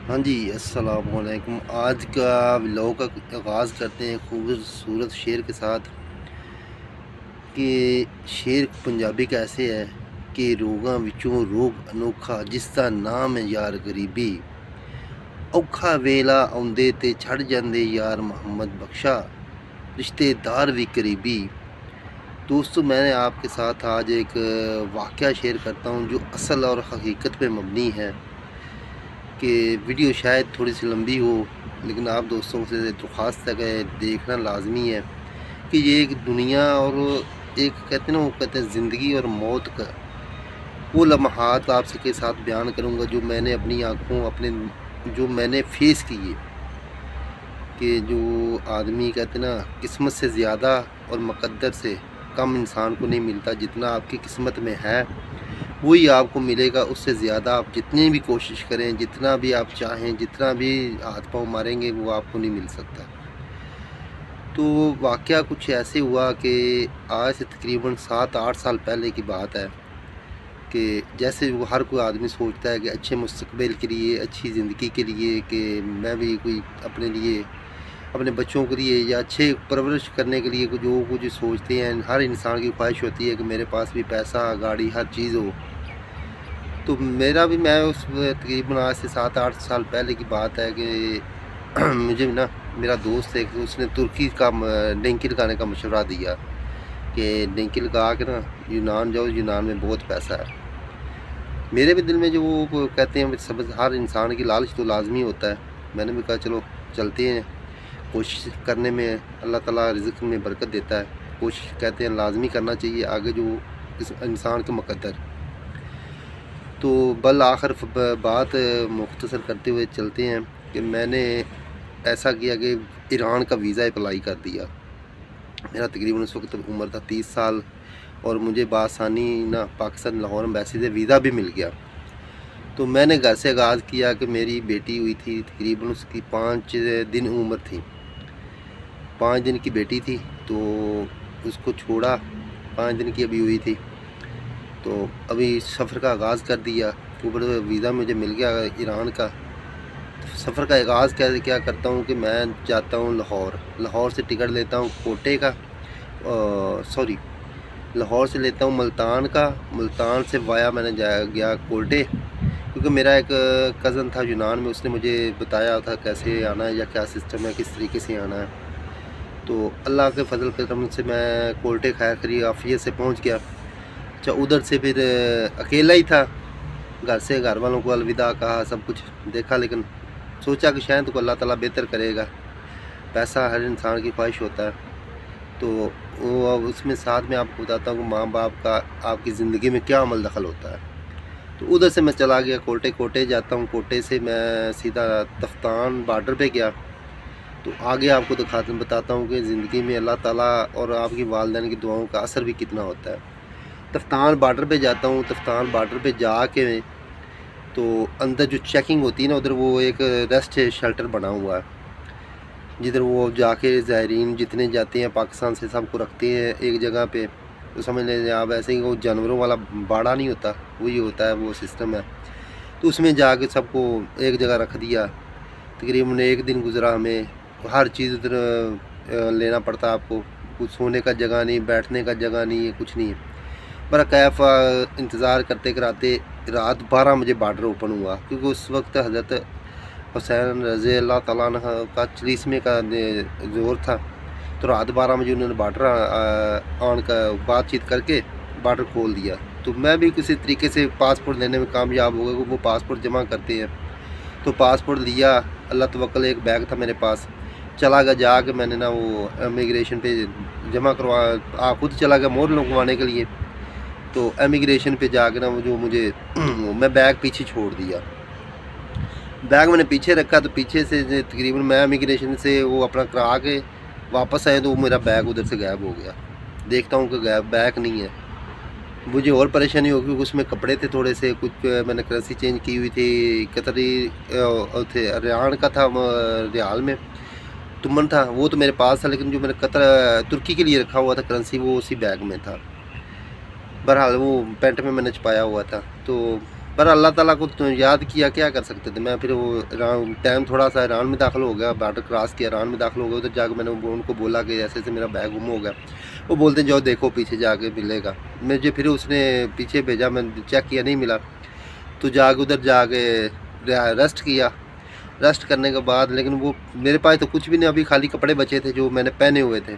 हाँ जी, अस्सलाम वालेकुम। आज का व्लॉग का आगाज़ करते हैं खूबसूरत शेर के साथ कि शेर पंजाबी का ऐसे है कि रोगां विचों रोग अनोखा जिसदा नाम है यार गरीबी। औखा वेला आउंदे ते छड़ जांदे यार मोहम्मद बख्शा, रिश्तेदार भी करीबी। दोस्तों, मैंने आपके साथ आज एक वाक़या शेयर करता हूँ जो असल और हकीकत पे मबनी है। कि वीडियो शायद थोड़ी सी लंबी हो, लेकिन आप दोस्तों से दरख्वास्त है कि देखना लाजमी है कि ये एक दुनिया और एक कहते हैं ना, वो कहते हैं ज़िंदगी और मौत का वो लम्हात आपसे के साथ बयान करूँगा जो मैंने अपनी आँखों अपने जो मैंने फेस किए। कि जो आदमी कहते हैं ना, किस्मत से ज़्यादा और मुक़द्दर से कम इंसान को नहीं मिलता। जितना आपकी किस्मत में है वही आपको मिलेगा, उससे ज़्यादा आप जितनी भी कोशिश करें, जितना भी आप चाहें, जितना भी हाथ पाँव मारेंगे वो आपको नहीं मिल सकता। तो वाक़या कुछ ऐसे हुआ कि आज से तकरीबन 7-8 साल पहले की बात है कि जैसे वो हर कोई आदमी सोचता है कि अच्छे मुस्तक़बिल के लिए, अच्छी ज़िंदगी के लिए, कि मैं भी कोई अपने लिए, अपने बच्चों के लिए या अच्छे परवरिश करने के लिए जो कुछ सोचते हैं, हर इंसान की ख्वाहिश होती है कि मेरे पास भी पैसा, गाड़ी, हर चीज़ हो। तो मेरा भी मैं उस तकरीबन आज से 7-8 साल पहले की बात है कि मुझे ना मेरा दोस्त है, उसने तुर्की का डेंकी लगाने का मशवरा दिया कि डेंकी लगा के ना यूनान जाओ, यूनान में बहुत पैसा है। मेरे भी दिल में जो वो कहते हैं सब, हर इंसान की लालच तो लाजमी होता है। मैंने भी कहा चलो चलते हैं, कोशिश करने में अल्लाह ताला रिज़्क़ में बरकत देता है। कोशिश कहते हैं लाजमी करना चाहिए, आगे जो इस इंसान के मुक़द्दर। तो बल आखिर बात मुख्तसर करते हुए चलते हैं कि मैंने ऐसा किया कि ईरान का वीज़ा अप्लाई कर दिया। मेरा तकरीबन उस वक्त उम्र था 30 साल और मुझे बआसानी ना पाकिस्तान लाहौर एम्बेसी से वीज़ा भी मिल गया। तो मैंने घर से आगाज़ किया कि मेरी बेटी हुई थी, तकरीबन उसकी 5 दिन उम्र थी, 5 दिन की बेटी थी। तो उसको छोड़ा, 5 दिन की अभी हुई थी। तो अभी सफ़र का आगाज़ कर दिया। ऊपर वीज़ा मुझे मिल गया ईरान का। सफ़र का आगाज़ क्या करता हूँ कि मैं जाता हूँ लाहौर, लाहौर से टिकट लेता हूँ कोटे का, सॉरी, लाहौर से लेता हूँ मुल्तान का, मुल्तान से वाया मैंने गया कोटे, क्योंकि मेरा एक कज़न था यूनान में, उसने मुझे बताया था कैसे आना है या क्या सिस्टम है, किस तरीके से आना है। तो अल्लाह के फजल करम से मैं कोटे खैर खरी आफियत से पहुँच गया। अच्छा, उधर से फिर अकेला ही था, घर से घर वालों को अलविदा कहा, सब कुछ देखा, लेकिन सोचा कि शायद को अल्लाह ताला बेहतर करेगा। पैसा हर इंसान की ख्वाहिश होता है। तो वो अब उसमें साथ में आपको बताता हूँ कि माँ बाप का आपकी ज़िंदगी में क्या अमल दखल होता है। तो उधर से मैं चला गया कोटे जाता हूँ, कोटे से मैं सीधा तफ्तान बॉर्डर पे गया। तो आगे आपको बताता हूँ कि ज़िंदगी में अल्लाह ताला और आपकी वालिदैन की दुआओं का असर भी कितना होता है। तफ्तान बॉर्डर पे जाता हूँ, तफ्तान बॉर्डर पे जाके तो अंदर जो चेकिंग होती है ना, उधर वो एक रेस्ट शेल्टर बना हुआ है, जिधर वो जाके ज़ायरीन जितने जाते हैं पाकिस्तान से सबको रखते हैं एक जगह पे। तो समझ लें आप ऐसे ही, वो जानवरों वाला बाड़ा नहीं होता, वही होता है, वो सिस्टम है। तो उसमें जाके सबको एक जगह रख दिया। तकरीबन एक दिन गुजरा, हमें हर चीज़ उधर लेना पड़ता आपको। कुछ सोने का जगह नहीं, बैठने का जगह नहीं है, कुछ नहीं है। बड़ा कैफ इंतज़ार करते कराते रात 12 बजे बॉर्डर ओपन हुआ, क्योंकि उस वक्त हज़रत हुसैन रज़ी अल्लाह तआला अन्हु का 40वें का ज़ोर था। तो रात 12 बजे उन्होंने बॉर्डर ऑन का बातचीत करके बॉर्डर खोल दिया। तो मैं भी किसी तरीके से पासपोर्ट लेने में कामयाब हो गया, वो पासपोर्ट जमा करते हैं। तो पासपोर्ट लिया, अल्लाह तवक्कल, एक बैग था मेरे पास, चला गया, जाके मैंने ना वो इमिग्रेशन पे जमा करवा, खुद चला गया मोहर लगवाने के लिए। तो इमिग्रेशन पे जाके ना वो जो मुझे मैं बैग पीछे छोड़ दिया, बैग मैंने पीछे रखा। तो पीछे से तकरीबन मैं इमिग्रेशन से वो अपना करा के वापस आए तो मेरा बैग उधर से गायब हो गया। देखता हूँ कि बैग नहीं है। मुझे और परेशानी हो गई, उसमें कपड़े थे थोड़े से, कुछ मैंने करेंसी चेंज की हुई थी, कतरी थे, रियान का था, रियाल में तुमन था, वो तो मेरे पास था, लेकिन जो मैंने तुर्की के लिए रखा हुआ था करेंसी, वो उसी बैग में था। बहरहाल वो पैंट में मैंने छुपाया हुआ था। तो पर अल्लाह ताला को तो याद किया, क्या कर सकते थे। मैं फिर वो टाइम थोड़ा सा ईरान में दाखिल हो गया, बॉर्डर क्रॉस किया, ईरान में दाखिल हो गया। उधर जाकर मैंने उनको बोला कि ऐसे ऐसे मेरा बैग गुम हो गया। वो बोलते हैं जाओ देखो पीछे जाके मिलेगा। मुझे फिर उसने पीछे भेजा, मैंने चेक किया नहीं मिला, तो जाके उधर जाके रेस्ट किया। रेस्ट करने के बाद लेकिन वो मेरे पास तो कुछ भी नहीं, अभी खाली कपड़े बचे थे जो मैंने पहने हुए थे।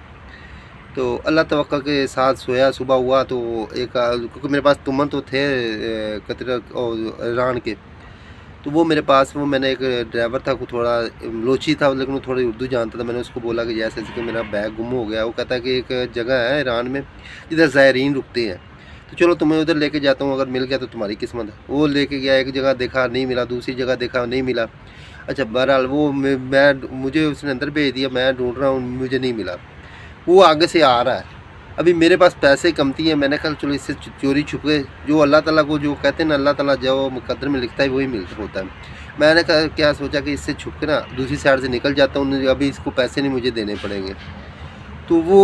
तो अल्लाह तवक्कल के साथ सोया, सुबह हुआ तो एक क्योंकि मेरे पास तुमन तो थे कतर और ईरान के, तो वो मेरे पास, वो मैंने एक ड्राइवर था, वो थोड़ा लोची था लेकिन वो थोड़ी उर्दू जानता था। मैंने उसको बोला कि जैसे कि मेरा बैग गुम हो गया। वो कहता है कि एक जगह है ईरान में जिधर ज़ायरीन रुकते हैं, तो चलो तुम्हें उधर लेके जाता हूँ, अगर मिल गया तो तुम्हारी किस्मत है। वो लेके गया, एक जगह देखा नहीं मिला, दूसरी जगह देखा नहीं मिला। अच्छा बहरहाल वो मैं मुझे उसने अंदर भेज दिया, मैं ढूंढ रहा हूँ, मुझे नहीं मिला। वो आगे से आ रहा है, अभी मेरे पास पैसे कमती हैं। मैंने कहा चलो इससे चोरी छुप के, जो अल्लाह ताला को जो कहते हैं ना, अल्लाह ताला जो मुकद्दर में लिखता है वही मिलता होता है। मैंने कहा क्या सोचा कि इससे छुप के ना दूसरी साइड से निकल जाता हूँ, अभी इसको पैसे नहीं मुझे देने पड़ेंगे। तो वो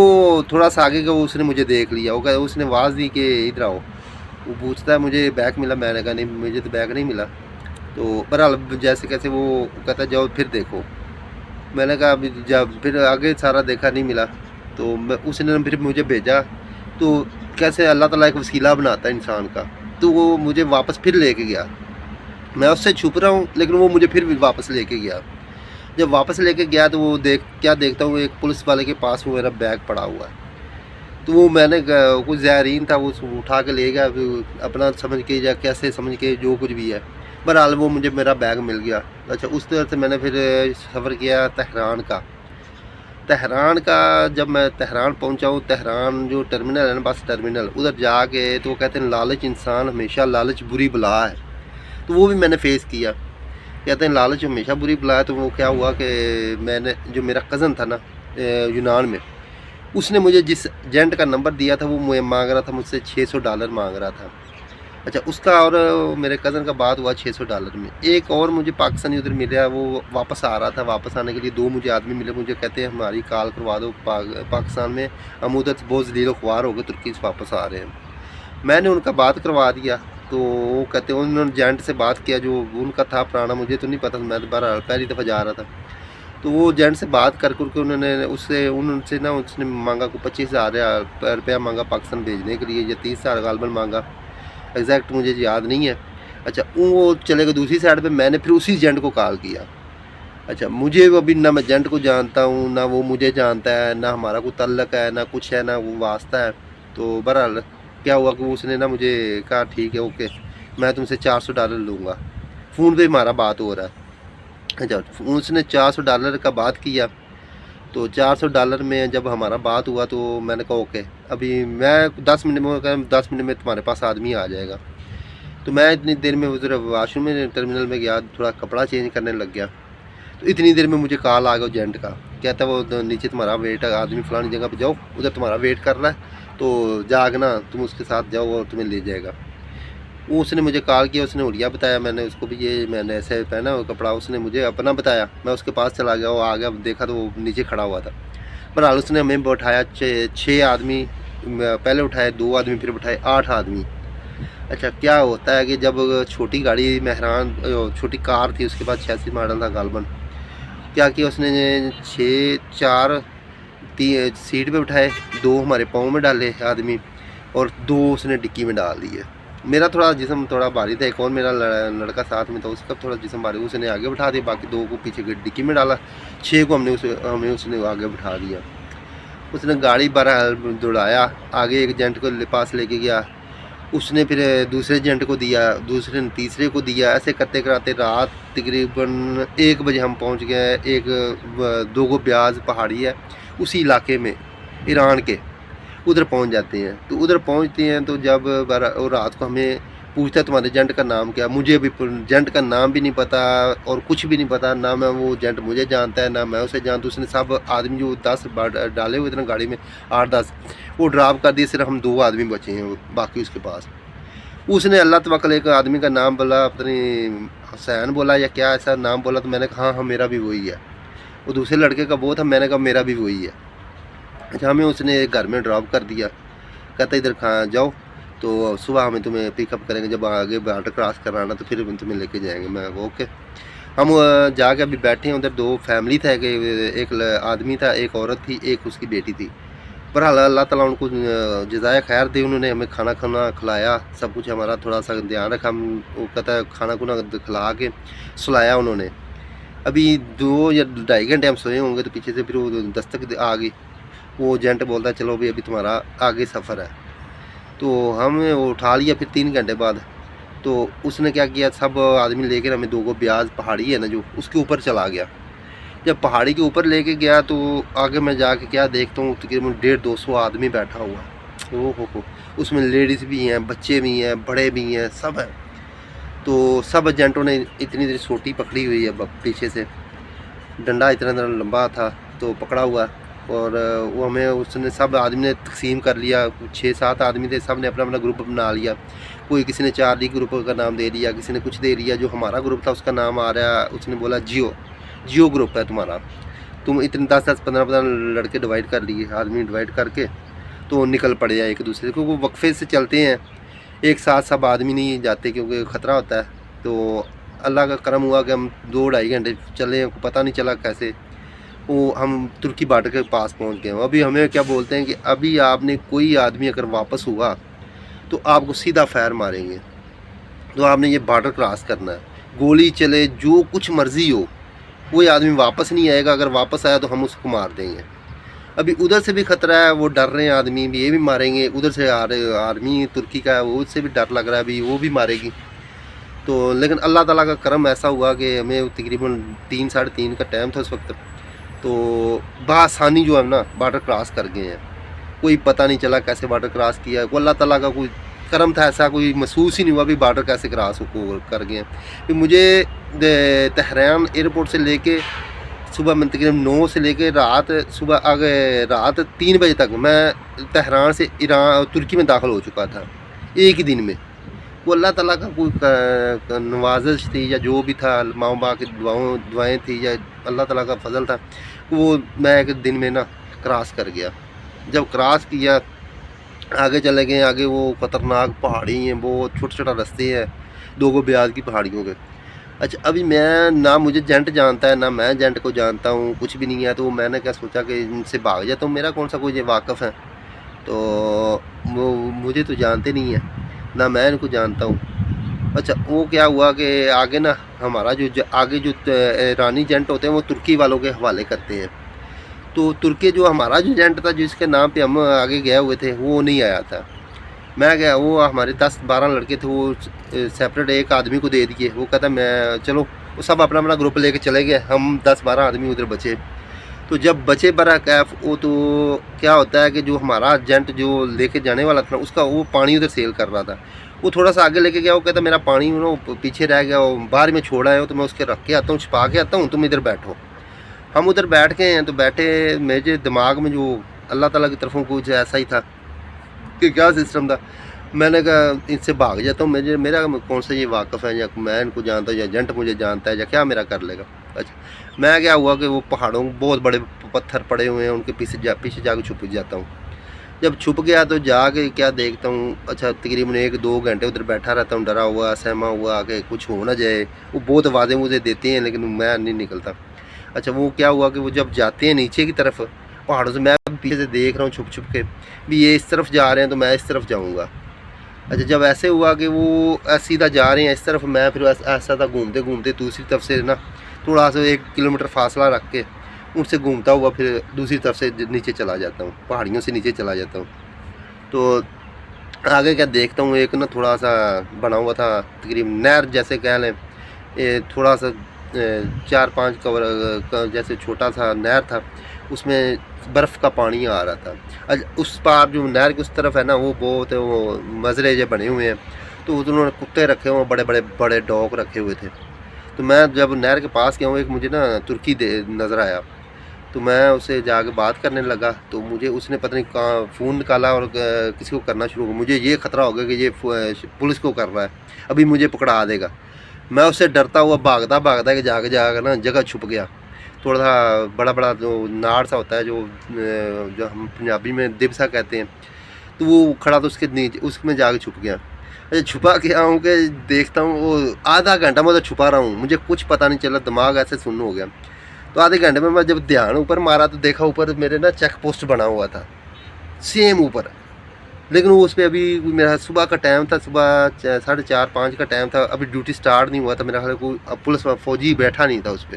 थोड़ा सा आगे का, उसने मुझे देख लिया। वो उसने आवाज़ दी कि इधर आओ। वो पूछता है मुझे बैग मिला। मैंने कहा नहीं मुझे तो बैग नहीं मिला। तो बहरहाल जैसे कैसे वो कहता जाओ फिर देखो। मैंने कहा अभी जब फिर आगे सारा देखा नहीं मिला, तो मैं उसने फिर मुझे भेजा। तो कैसे अल्लाह ताला एक वसीला बनाता है इंसान का, तो वो मुझे वापस फिर लेके गया। मैं उससे छुप रहा हूँ लेकिन वो मुझे फिर भी वापस लेके गया। जब वापस लेके गया तो वो देखता हूँ एक पुलिस वाले के पास वो मेरा बैग पड़ा हुआ है। तो वो मैंने कुछ ज़ायरीन था, वो उठा के ले गया अपना समझ के या कैसे समझ के, जो कुछ भी है। बहरहाल वो मुझे मेरा बैग मिल गया। अच्छा उस तरह से मैंने फिर सफ़र किया तेहरान का। जब मैं तेहरान पहुंचा हूँ, तेहरान जो टर्मिनल है ना, बस टर्मिनल, उधर जाके तो वो कहते हैं लालच इंसान हमेशा, लालच बुरी बला है। तो वो भी मैंने फेस किया। कहते हैं लालच हमेशा बुरी बला है। तो वो क्या हुआ कि मैंने, जो मेरा कज़न था ना यूनान में, उसने मुझे जिस एजेंट का नंबर दिया था वो मुझे मांग रहा था, मुझसे $600 मांग रहा था। अच्छा उसका और मेरे कज़न का बात हुआ $600 में। एक और मुझे पाकिस्तानी उधर मिला, वो वापस आ रहा था। वापस आने के लिए 2 मुझे आदमी मिले, मुझे कहते हैं हमारी कॉल करवा दो पाकिस्तान में, हम उधर से बहुत ज़लील ख्वार हो गए, तुर्की से वापस आ रहे हैं। मैंने उनका बात करवा दिया। तो वो कहते हैं, उन्होंने एजेंट से बात किया जो उनका था पुराना, मुझे तो नहीं पता, मैं दोबारा पहली दफ़ा जा रहा था। तो वो एजेंट से बात कर करके उनसे ना उसने मांगा को 25,000 रुपया मांगा पाकिस्तान भेजने के लिए, या 30,000 गालबन मांगा, एग्जैक्ट मुझे याद नहीं है। अच्छा वो चले गए दूसरी साइड पे। मैंने फिर उसी एजेंट को कॉल किया। अच्छा मुझे अभी ना मैं एजेंट को जानता हूँ, ना वो मुझे जानता है, ना हमारा कोई तल्लक है, ना कुछ है, ना वो वास्ता है। तो बहरहाल क्या हुआ कि उसने ना मुझे कहा ठीक है ओके, मैं तुमसे $400 लूँगा। फ़ोन पे हमारा बात हो रहा है। अच्छा उसने $400 का बात किया। तो $400 में जब हमारा बात हुआ तो मैंने कहा ओके, अभी मैं 10 मिनट में 10 मिनट में तुम्हारे पास आदमी आ जाएगा। तो मैं इतनी देर में उधर वाशरूम में टर्मिनल में गया, थोड़ा कपड़ा चेंज करने लग गया। तो इतनी देर में मुझे कॉल आ गया एजेंट का, कहता वो नीचे तुम्हारा वेट है, आदमी फलानी जगह पे जाओ, उधर तुम्हारा वेट कर रहा है, तो जागना तुम उसके साथ जाओ और तुम्हें ले जाएगा। वो उसने मुझे कॉल किया, उसने उड़िया बताया, मैंने उसको भी ये मैंने ऐसे पहना वो कपड़ा, उसने मुझे अपना बताया। मैं उसके पास चला गया, वो आ गया, देखा तो वो नीचे खड़ा हुआ था। बहरहाल उसने हमें बैठाया, 6 आदमी पहले उठाए, 2 आदमी फिर बैठाए, 8 आदमी। अच्छा क्या होता है कि जब छोटी गाड़ी मेहरान छोटी कार थी, उसके बाद 86 मॉडल था गालबन, क्या किया उसने 4 सीट पे उठाए, 2 हमारे पाँव में डाले आदमी, और 2 उसने डिक्की में डाल दिए। मेरा थोड़ा जिस्म थोड़ा भारी था, एक और मेरा लड़का साथ में था, उसका थोड़ा जिस्म भारी, उसने आगे बिठा दिया, बाकी 2 को पीछे डिक्की में डाला, 6 को हमें उसने आगे बिठा दिया। उसने गाड़ी बहरहाल दौड़ाया, आगे एक एजेंट को पास लेके गया, उसने फिर दूसरे एजेंट को दिया, दूसरे ने तीसरे को दिया। ऐसे करते कराते रात तकरीबन 1 बजे हम पहुंच गए। एक दोगो ब्याज पहाड़ी है उसी इलाके में, ईरान के, उधर पहुंच जाते हैं। तो उधर पहुंचते हैं तो जब रात को हमें पूछता है तुम्हारे एजेंट का नाम क्या। मुझे भी एजेंट का नाम भी नहीं पता और कुछ भी नहीं पता, ना मैं वो एजेंट मुझे जानता है ना मैं उसे जानता। उसने सब आदमी जो 10 डाले हुए थे ना गाड़ी में, 8-10, वो ड्रॉप कर दिए, सिर्फ हम 2 आदमी बचे हैं बाकी उसके पास। उसने अल्लाह तवक्कल एक आदमी का नाम बोला, अपनी हुसैन बोला या क्या ऐसा नाम बोला। तो मैंने कहा हाँ मेरा भी वही है। वो दूसरे लड़के का वो था, मैंने कहा मेरा भी वही है। अच्छा हमें उसने एक घर में ड्रॉप कर दिया, कहता इधर जाओ, تو صبح ہمیں تمہیں پک اپ کریں گے، جب آگے بارڈر کراس کرانا تو پھر تمہیں لے کے جائیں گے۔ میں اوکے۔ ہم جا کے ابھی بیٹھے ہیں ادھر، 2 فیملی تھے کہ ایک آدمی تھا، ایک عورت تھی، ایک اس کی بیٹی تھی۔ بہرحال اللہ تعالیٰ ان کو جزائے خیر دے، انہوں نے ہمیں کھانا کھلایا، سب کچھ ہمارا تھوڑا سا دھیان رکھا، ہم وہ کہتا ہے کھانا کھلا کے سلایا انہوں نے۔ ابھی 2 یا 2.5 گھنٹے ہم سوئے ہوں گے تو پیچھے سے پھر وہ دستک آ گئی، وہ ایجنٹ بولتا ہے چلو ابھی تمہارا آگے سفر ہے، تو ہم نے وہ اٹھا لیا پھر 3 گھنٹے بعد۔ تو اس نے کیا کیا، سب آدمی لے کے ہمیں 2 بیاض پہاڑی ہے نا جو، اس کے اوپر چلا گیا۔ جب پہاڑی کے اوپر لے کے گیا تو آگے میں جا کے کیا دیکھتا ہوں، تقریباً 150-200 آدمی بیٹھا ہوا، ہو اس میں لیڈیز بھی ہیں، بچے بھی ہیں، بڑے بھی ہیں، سب ہیں۔ تو سب ایجنٹوں نے اتنی سوٹی پکڑی ہوئی ہے، پیچھے سے ڈنڈا اتنا لمبا تھا تو پکڑا ہوا، اور وہ ہمیں اس نے سب آدمی نے تقسیم کر لیا، 6-7 آدمی تھے، سب نے اپنا اپنا گروپ بنا لیا، کوئی کسی نے چارلی گروپ کا نام دے دیا، کسی نے کچھ دے دیا۔ جو ہمارا گروپ تھا اس کا نام آ رہا، اس نے بولا جیو گروپ ہے تمہارا، تم اتنے 10-15 لڑکے ڈیوائڈ کر لیے، آدمی ڈیوائڈ کر کے تو نکل پڑے ہیں ایک دوسرے کو، وہ وقفے سے چلتے ہیں، ایک ساتھ سب آدمی نہیں جاتے کیونکہ خطرہ ہوتا ہے۔ تو اللہ کا کرم ہوا کہ ہم 2-2.5 گھنٹے چلے، پتہ نہیں چلا کیسے وہ ہم ترکی بارڈر کے پاس پہنچ گئے۔ ابھی ہمیں کیا بولتے ہیں کہ ابھی آپ نے کوئی آدمی اگر واپس ہوا تو آپ کو سیدھا فائر ماریں گے، تو آپ نے یہ بارڈر کراس کرنا ہے، گولی چلے جو کچھ مرضی ہو، کوئی آدمی واپس نہیں آئے گا، اگر واپس آیا تو ہم اس کو مار دیں گے۔ ابھی ادھر سے بھی خطرہ ہے، وہ ڈر رہے ہیں آدمی بھی، یہ بھی ماریں گے، ادھر سے آرمی ترکی کا ہے، وہ اس سے بھی ڈر لگ رہا ہے ابھی وہ بھی مارے گی۔ تو لیکن اللہ تعالیٰ کا کرم ایسا ہوا کہ ہمیں تقریباً 3-3:30 کا ٹائم تھا اس وقت، تو بآسانی جو ہے نا بارڈر کراس کر گئے ہیں، کوئی پتہ نہیں چلا کیسے بارڈر کراس کیا ہے، وہ اللہ تعالیٰ کا کوئی کرم تھا، ایسا کوئی محسوس ہی نہیں ہوا بھی بارڈر کیسے کراس کر گئے ہیں۔ پھر مجھے تہران ایئرپورٹ سے لے کے صبح میں تقریباً 9 سے لے کے رات 3 بجے تک میں تہران سے ترکی میں داخل ہو چکا تھا ایک ہی دن میں۔ وہ اللہ تعالیٰ کا کوئی نوازش تھی یا جو بھی تھا، ماں باپ کی دعائیں تھیں یا اللہ تعالیٰ کا فضل تھا، وہ میں ایک دن میں نا کراس کر گیا۔ جب کراس کیا آگے چلے گئے، آگے وہ خطرناک پہاڑی ہیں، بہت چھوٹا رستے ہیں 2 بیاض کی پہاڑیوں کے۔ اچھا ابھی میں نہ مجھے جنٹ جانتا ہے، نہ میں جنٹ کو جانتا ہوں، کچھ بھی نہیں ہے، تو میں نے کیا سوچا کہ ان سے بھاگ جاتا ہوں، میرا کون سا کوئی واقف ہے، تو وہ مجھے تو جانتے نہیں ہیں، نہ میں ان کو جانتا ہوں۔ اچھا وہ کیا ہوا کہ آگے نا ہمارا آگے جو ایرانی جنٹ ہوتے ہیں وہ ترکی والوں کے حوالے کرتے ہیں، تو ترکی جو ہمارا جو جنٹ تھا جس کے نام پہ ہم آگے گئے ہوئے تھے وہ نہیں آیا تھا، میں گیا، وہ ہمارے 10-12 لڑکے تھے، وہ سیپریٹ ایک آدمی کو دے دیے، وہ کہتا میں چلو، وہ سب اپنا اپنا گروپ لے کے چلے گئے، ہم 10-12 آدمی ادھر بچے۔ تو جب بچے برا کیف، وہ تو کیا ہوتا ہے کہ جو ہمارا جنٹ جو لے کے جانے والا تھا اس کا وہ پانی ادھر سیل کر رہا تھا، وہ تھوڑا سا آگے لے کے گیا، وہ کہتا میرا پانی پیچھے رہ گیا، وہ باہر میں چھوڑا ہے تو میں اس کے رکھ کے آتا ہوں، چھپا کے آتا ہوں، تم ادھر بیٹھو۔ ہم ادھر بیٹھ گئے ہیں، تو بیٹھے میرے دماغ میں جو اللہ تعالیٰ کی طرفوں کچھ ایسا ہی تھا کہ کیا سسٹم تھا، میں نے کہا ان سے بھاگ جاتا ہوں، میرا کون سا یہ واقف ہے، یا میں ان کو جانتا ہوں یا جنٹ مجھے جانتا ہے، یا کیا میرا کر لے گا۔ اچھا میں کیا ہوا کہ وہ پہاڑوں بہت بڑے پتھر پڑے ہوئے ہیں، ان کے پیچھے جا کے چھپ جاتا ہوں۔ جب چھپ گیا تو جا کے کیا دیکھتا ہوں، اچھا تقریباً 1-2 گھنٹے ادھر بیٹھا رہتا ہوں، ڈرا ہوا سہما ہوا کہ کچھ ہو نہ جائے، وہ بہت آوازیں مجھے دیتے ہیں لیکن میں نہیں نکلتا۔ اچھا وہ کیا ہوا کہ وہ جب جاتے ہیں نیچے کی طرف پہاڑوں سے، میں پیچھے سے دیکھ رہا ہوں چھپ کے بھی یہ اس طرف جا رہے ہیں تو میں اس طرف جاؤں گا۔ اچھا جب ایسے ہوا کہ وہ سیدھا جا رہے ہیں اس طرف، میں پھر ایسا تھا گھومتے گھومتے دوسری طرف سے نا تھوڑا سا 1 کلومیٹر فاصلہ رکھ کے ان سے گھومتا ہوا پھر دوسری طرف سے نیچے چلا جاتا ہوں، پہاڑیوں سے نیچے چلا جاتا ہوں۔ تو آگے کیا دیکھتا ہوں، ایک نا تھوڑا سا بنا ہوا تھا تقریباً نہر جیسے کہہ لیں، تھوڑا سا 4-5 کور جیسے چھوٹا سا نہر تھا، اس میں برف کا پانی آ رہا تھا۔ اس پار جو نہر کی اس طرف ہے نا وہ بہت وہ مزرے جو بنے ہوئے ہیں، تو انہوں نے کتے رکھے ہوئے، بڑے ڈاگ رکھے ہوئے تھے۔ تو میں جب نہر کے پاس گیا ہوں، ایک مجھے نا ترکی نظر آیا، تو میں اسے جا کے بات کرنے لگا، تو مجھے اس نے پتہ نہیں کہاں فون نکالا اور کسی کو کرنا شروع ہو، مجھے یہ خطرہ ہو گیا کہ یہ پولیس کو کر رہا ہے، ابھی مجھے پکڑا دے گا۔ میں اس سے ڈرتا ہوا بھاگتا کہ جا کے نا جگہ چھپ گیا، تھوڑا سا بڑا جو ناڑ سا ہوتا ہے جو ہم پنجابی میں دب سا کہتے ہیں، تو وہ کھڑا تو اس کے نیچے اس میں جا کے چھپ گیا. اچھا چھپا کیا ہوں کہ دیکھتا ہوں وہ آدھا گھنٹہ میں تو چھپا رہا ہوں, مجھے کچھ پتہ نہیں چلا, دماغ ایسے سن ہو گیا. تو آدھے گھنٹے میں جب دھیان اوپر مارا تو دیکھا اوپر میرے نا چیک پوسٹ بنا ہوا تھا سیم اوپر, لیکن وہ اس پہ ابھی میرا صبح کا ٹائم تھا, صبح 4:30-5 کا ٹائم تھا, ابھی ڈیوٹی سٹارٹ نہیں ہوا تھا, میرا خیال کوئی پولیس فوجی بیٹھا نہیں تھا اس پہ.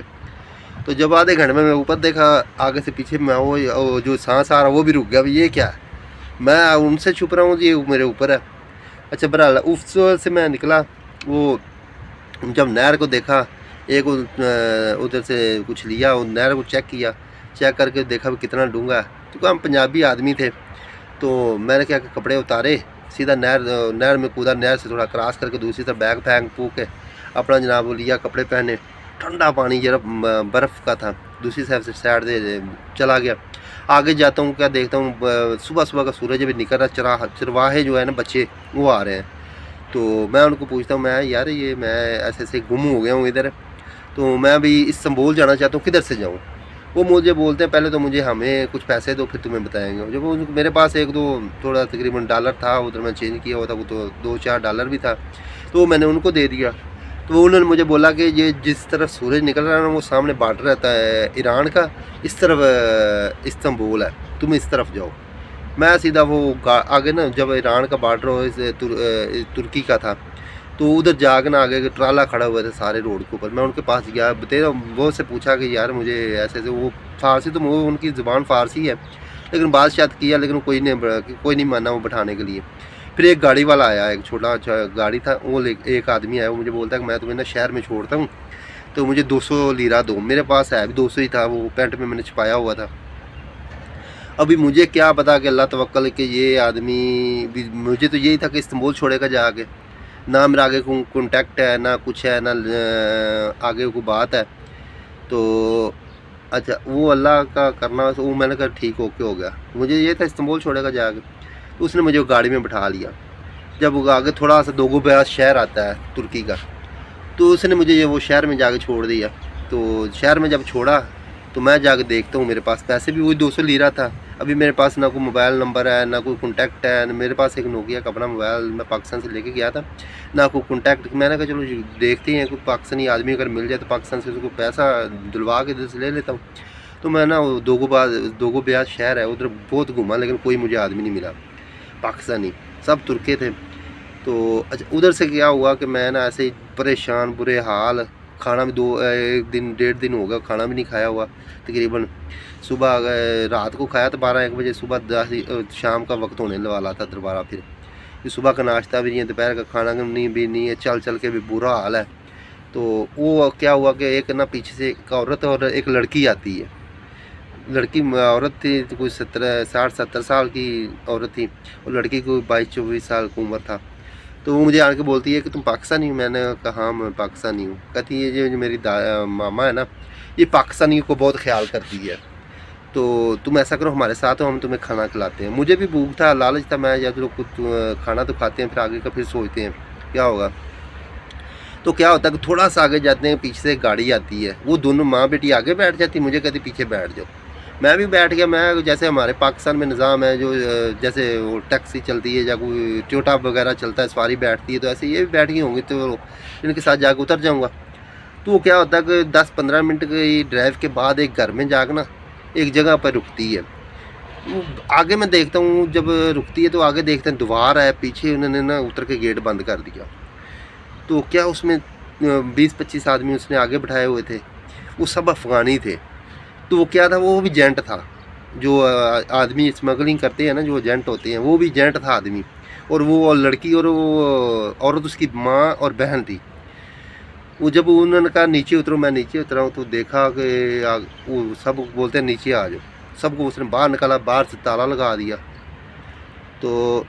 تو جب آدھے گھنٹے میں اوپر دیکھا آگے سے پیچھے میں وہ جو سانس آ رہا وہ بھی رک گیا, یہ کیا ہے, میں ان سے چھپ رہا ہوں, یہ میرے اوپر ہے. اچھا برحال اس سے میں نکلا, وہ جب نہر کو دیکھا, ایک ادھر سے کچھ لیا, وہ نہر کو چیک کیا, چیک کر کے دیکھا بھی کتنا ڈونگا ہے, کیونکہ ہم پنجابی آدمی تھے. تو میں نے کیا کہ کپڑے اتارے, سیدھا نہر میں کودا, نہر سے تھوڑا کراس کر کے دوسری طرف بیگ پھینک پھونک کے اپنا جناب وہ لیا, کپڑے پہنے, ٹھنڈا پانی ذرا برف کا تھا, دوسری سائڈ سے چلا گیا. آگے جاتا ہوں, کیا دیکھتا ہوں صبح صبح کا سورج بھی نکل رہا, چرواہے جو ہے نا بچے وہ آ رہے ہیں. تو میں ان کو پوچھتا ہوں, میں یار یہ میں ایسے ایسے گم ہو گیا ہوں ادھر, تو میں بھی استنبول جانا چاہتا ہوں, کدھر سے جاؤں. وہ مجھے بولتے ہیں پہلے تو مجھے ہمیں کچھ پیسے دو پھر تمہیں بتائیں گے. جب میرے پاس ایک دو تھوڑا تقریباً ڈالر تھا, ادھر میں چینج کیا ہوا تھا, وہ تو 2-4 ڈالر بھی تھا, تو وہ میں نے ان کو دے دیا. تو انہوں نے مجھے بولا کہ یہ جس طرف سورج نکل رہا ہے نا وہ سامنے بارڈر رہتا ہے ایران کا, اس طرف استنبول ہے, تم اس طرف جاؤ. میں سیدھا وہ آگے نا جب ایران کا بارڈر ہو ترکی کا تھا, تو ادھر جا کے نا آگے ٹرالا کھڑا ہوئے تھے سارے روڈ کے اوپر. میں ان کے پاس گیا, وہ سے پوچھا کہ یار مجھے ایسے ایسے, وہ فارسی تو وہ ان کی زبان فارسی ہے, لیکن بات شاید کیا, لیکن کوئی نہیں مانا وہ بٹھانے کے لیے. پھر ایک گاڑی والا آیا, ایک چھوٹا گاڑی تھا, وہ ایک آدمی آیا, وہ مجھے بولتا ہے کہ میں تمہیں نا شہر میں چھوڑتا ہوں, تو مجھے 200 لیرہ دو. میرے پاس ہے بھی 200 ہی تھا, وہ پینٹ میں نے چھپایا ہوا تھا. ابھی مجھے کیا پتا کہ اللہ توکل کہ یہ آدمی, مجھے تو یہی تھا کہ استنبول چھوڑے گا جا کے, نہ میرا آگے کوئی کانٹیکٹ ہے, نہ کچھ ہے, نہ آگے کوئی بات ہے. تو اچھا وہ اللہ کا کرنا, وہ میں نے کہا ٹھیک اوکے ہو گیا. مجھے یہ تھا استنبول چھوڑے گا جا کے. تو اس نے مجھے گاڑی میں بٹھا لیا. جب وہ آگے تھوڑا سا دوگو بیاز شہر آتا ہے ترکی کا, تو اس نے مجھے وہ شہر میں جا کے چھوڑ دیا. تو شہر میں جب چھوڑا تو میں جا کے دیکھتا ہوں, میرے پاس پیسے بھی وہی 200 لیرہ تھا. ابھی میرے پاس نہ کوئی موبائل نمبر ہے, نہ کوئی کانٹیکٹ ہے. میرے پاس ایک نوکیا کا اپنا موبائل میں پاکستان سے لے کے گیا تھا, نہ کوئی کانٹیکٹ. میں نے کہا چلو دیکھتے ہیں, کوئی پاکستانی آدمی اگر مل جائے تو پاکستان سے اس کو پیسہ دلوا کے ادھر سے لے لیتا ہوں. تو میں نا دوگو بیاز شہر ہے ادھر بہت گھوما, لیکن کوئی مجھے آدمی نہیں ملا پاکستانی, سب ترکے تھے. تو اچھا ادھر سے کیا ہوا کہ میں نا ایسے ہی پریشان, برے حال, کھانا بھی 1-1.5 دن ہو گیا, کھانا بھی نہیں کھایا ہوا تقریباً. صبح رات کو کھایا تو 12-1 بجے, صبح شام کا وقت ہونے والا تھا دوبارہ. پھر صبح کا ناشتہ بھی نہیں ہے, دوپہر کا کھانا بھی نہیں ہے, چل کے بھی برا حال ہے. تو وہ کیا ہوا کہ ایک نا پیچھے سے ایک عورت اور ایک لڑکی آتی ہے. عورت تھی کوئی 60-70 سال کی عورت تھی, اور لڑکی کو 22-24 سال کی عمر تھا. تو وہ مجھے آ کے بولتی ہے کہ تم پاکستانی ہو. میں نے کہا ہاں میں پاکستانی ہوں. کہتی ہے یہ جو میری ماما ہے نا, یہ پاکستانیوں کو بہت خیال کرتی ہے, تو تم ایسا کرو ہمارے ساتھ ہو, ہم تمہیں کھانا کھلاتے ہیں. مجھے بھی بھوک تھا, لالچ تھا, میں جب لوگ کچھ کھانا تو کھاتے ہیں, پھر آگے کا پھر سوچتے ہیں کیا ہوگا. تو کیا ہوتا ہے کہ تھوڑا سا آگے جاتے ہیں, پیچھے سے ایک گاڑی آتی ہے, وہ دونوں ماں بیٹی آگے بیٹھ جاتی, مجھے کہتی پیچھے بیٹھ جاؤ. میں بھی بیٹھ گیا. میں جیسے ہمارے پاکستان میں نظام ہے جو جیسے وہ ٹیکسی چلتی ہے یا کوئی ٹویوٹا وغیرہ چلتا ہے, سواری بیٹھتی ہے, تو ایسے یہ بھی بیٹھ گئی ہوں گی, تو ان کے ساتھ جا کے اتر جاؤں گا. تو وہ کیا ہوتا ہے کہ 10-15 منٹ کی ڈرائیو کے بعد ایک گھر میں جا کے نا ایک جگہ پر رکتی ہے. آگے میں دیکھتا ہوں جب رکتی ہے تو آگے دیکھتے ہیں دوار ہے, پیچھے انہوں نے نا اتر کے گیٹ بند کر دیا. تو کیا اس میں 20-25 آدمی اس نے آگے بٹھائے ہوئے تھے, وہ سب افغانی تھے. تو وہ کیا تھا, وہ بھی ایجنٹ تھا, جو آدمی اسمگلنگ کرتے ہیں نا, جو ایجنٹ ہوتے ہیں, وہ بھی ایجنٹ تھا آدمی. اور وہ لڑکی اور وہ عورت اس کی ماں اور بہن تھی. وہ جب انہوں نے کہا نیچے اترو, میں نیچے اترا ہوں, تو دیکھا کہ وہ سب بولتے ہیں نیچے آ جاؤ. سب کو اس نے باہر نکالا, باہر سے تالا لگا دیا. تو